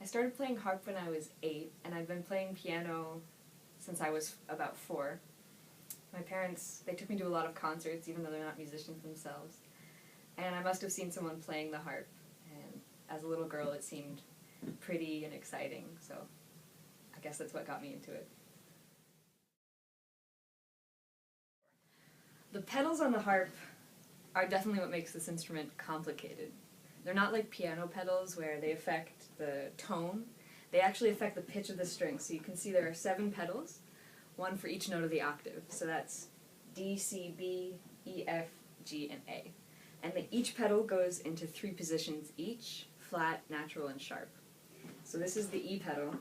I started playing harp when I was 8, and I've been playing piano since I was about 4. My parents, they took me to a lot of concerts, even though they're not musicians themselves. And I must have seen someone playing the harp, and as a little girl it seemed pretty and exciting, so I guess that's what got me into it. The pedals on the harp are definitely what makes this instrument complicated. They're not like piano pedals where they affect the tone. They actually affect the pitch of the string. So you can see there are 7 pedals, one for each note of the octave. So that's D, C, B, E, F, G, and A. And each pedal goes into 3 positions each, flat, natural, and sharp. So this is the E pedal,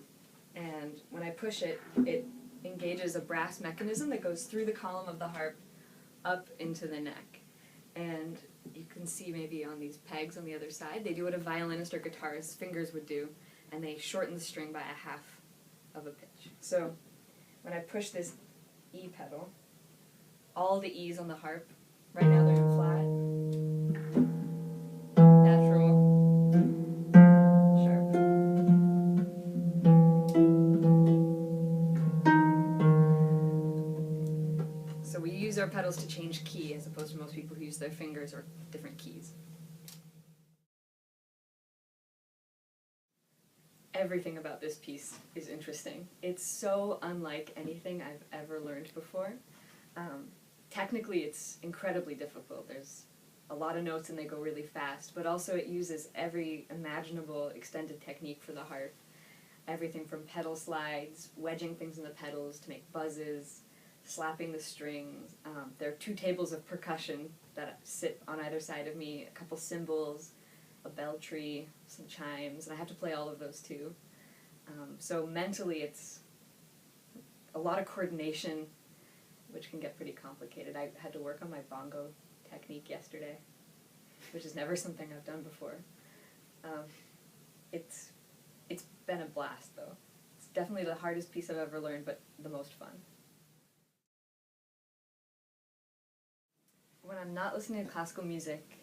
and when I push it, it engages a brass mechanism that goes through the column of the harp up into the neck. And you can see maybe on these pegs on the other side, they do what a violinist or guitarist's fingers would do, and they shorten the string by a half of a pitch. So when I push this E pedal, all the E's on the harp, right now they're in flat, natural, sharp. So we use our pedals to change key as opposed to most people who use their fingers or different keys. Everything about this piece is interesting. It's so unlike anything I've ever learned before. Technically it's incredibly difficult. There's a lot of notes and they go really fast, but also it uses every imaginable extended technique for the harp. Everything from pedal slides, wedging things in the pedals to make buzzes, slapping the strings. There are 2 tables of percussion that sit on either side of me, a couple cymbals, a bell tree, some chimes, and I have to play all of those too. So mentally it's a lot of coordination, which can get pretty complicated. I had to work on my bongo technique yesterday, which is never something I've done before. It's been a blast though. It's definitely the hardest piece I've ever learned, but the most fun. When I'm not listening to classical music,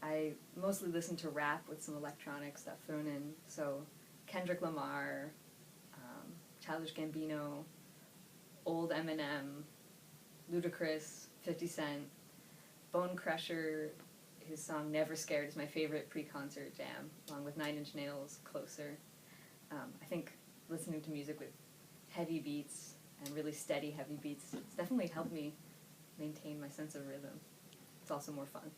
I mostly listen to rap with some electronic stuff thrown in. So Kendrick Lamar, Childish Gambino, old Eminem, Ludacris, 50 Cent, Bone Crusher. His song Never Scared is my favorite pre-concert jam, along with 9 Inch Nails, Closer. I think listening to music with heavy beats and really steady heavy beats, it's definitely helped me maintain my sense of rhythm. It's also more fun.